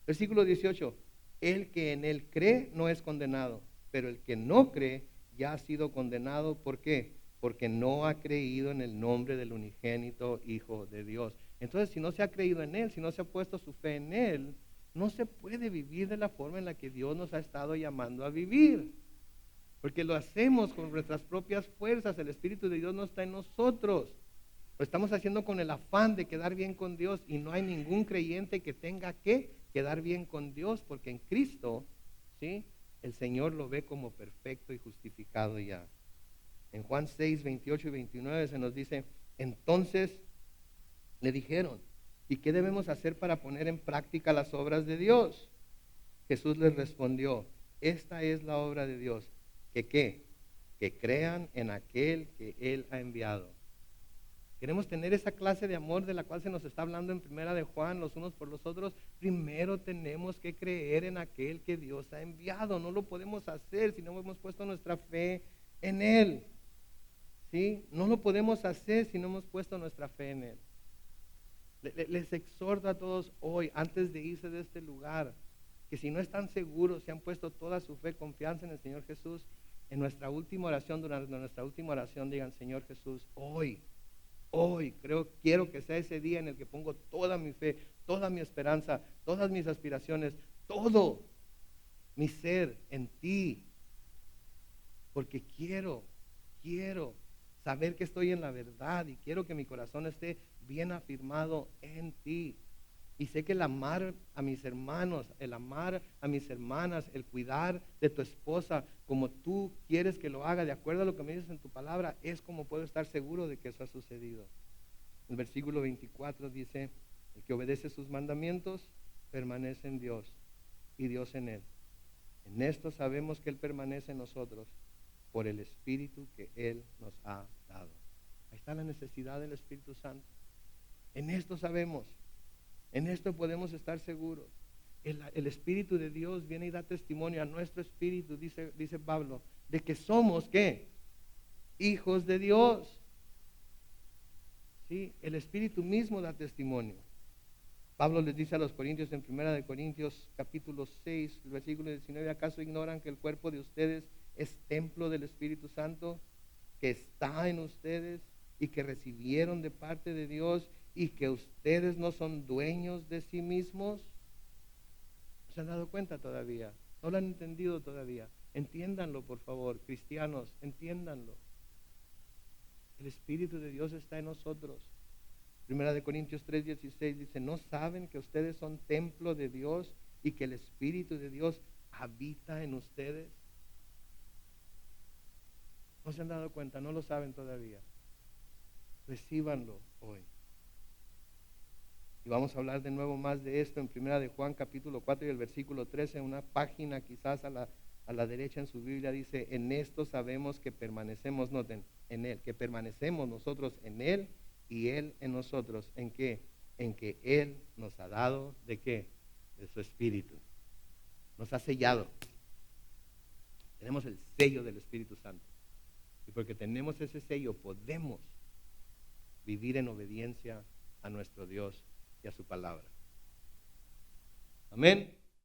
Versículo 18, el que en Él cree no es condenado, pero el que no cree ya ha sido condenado. ¿Por qué? Porque no ha creído en el nombre del unigénito Hijo de Dios. Entonces, si no se ha creído en Él, si no se ha puesto su fe en Él, no se puede vivir de la forma en la que Dios nos ha estado llamando a vivir. Porque lo hacemos con nuestras propias fuerzas, el Espíritu de Dios no está en nosotros. Lo estamos haciendo con el afán de quedar bien con Dios y no hay ningún creyente que tenga que quedar bien con Dios, porque en Cristo, ¿sí?, el Señor lo ve como perfecto y justificado ya. En Juan 6, 28 y 29 se nos dice, entonces le dijeron, ¿y qué debemos hacer para poner en práctica las obras de Dios? Jesús les respondió, esta es la obra de Dios, que ¿qué? Que crean en aquel que Él ha enviado. Queremos tener esa clase de amor de la cual se nos está hablando en primera de Juan, los unos por los otros. Primero tenemos que creer en aquel que Dios ha enviado. No lo podemos hacer si no hemos puesto nuestra fe en Él. ¿Sí? No lo podemos hacer si no hemos puesto nuestra fe en Él. Les exhorto a todos hoy, antes de irse de este lugar, que si no están seguros, si han puesto toda su fe, confianza en el Señor Jesús, en nuestra última oración, durante nuestra última oración, digan, Señor Jesús, hoy, quiero que sea ese día en el que pongo toda mi fe, toda mi esperanza, todas mis aspiraciones, todo mi ser en ti, porque quiero saber que estoy en la verdad y quiero que mi corazón esté bien afirmado en ti. Y sé que el amar a mis hermanos, el amar a mis hermanas, el cuidar de tu esposa como tú quieres que lo haga, de acuerdo a lo que me dices en tu palabra, es como puedo estar seguro de que eso ha sucedido. El versículo 24 dice, el que obedece sus mandamientos permanece en Dios y Dios en él. En esto sabemos que Él permanece en nosotros por el Espíritu que Él nos ha dado. Ahí está la necesidad del Espíritu Santo. En esto sabemos. En esto podemos estar seguros. El Espíritu de Dios viene y da testimonio a nuestro espíritu, dice Pablo, de que somos, ¿qué? Hijos de Dios. ¿Sí? El Espíritu mismo da testimonio. Pablo les dice a los corintios en 1 Corintios capítulo 6, versículo 19, ¿acaso ignoran que el cuerpo de ustedes es templo del Espíritu Santo que está en ustedes y que recibieron de parte de Dios y que ustedes no son dueños de sí mismos? ¿No se han dado cuenta todavía? ¿No lo han entendido todavía? Entiéndanlo, por favor, cristianos, entiéndanlo. El Espíritu de Dios está en nosotros. 1 Corintios 3:16 dice, ¿no saben que ustedes son templo de Dios y que el Espíritu de Dios habita en ustedes? ¿No se han dado cuenta? ¿No lo saben todavía? Recíbanlo hoy. Y vamos a hablar de nuevo más de esto en 1 de Juan capítulo 4 y el versículo 13, una página quizás a la derecha en su Biblia dice, en esto sabemos que permanecemos, noten, en Él, que permanecemos nosotros en Él y Él en nosotros. ¿En qué? En que Él nos ha dado, ¿de qué? De su Espíritu. Nos ha sellado. Tenemos el sello del Espíritu Santo. Y porque tenemos ese sello, podemos vivir en obediencia a nuestro Dios y a su palabra. Amén.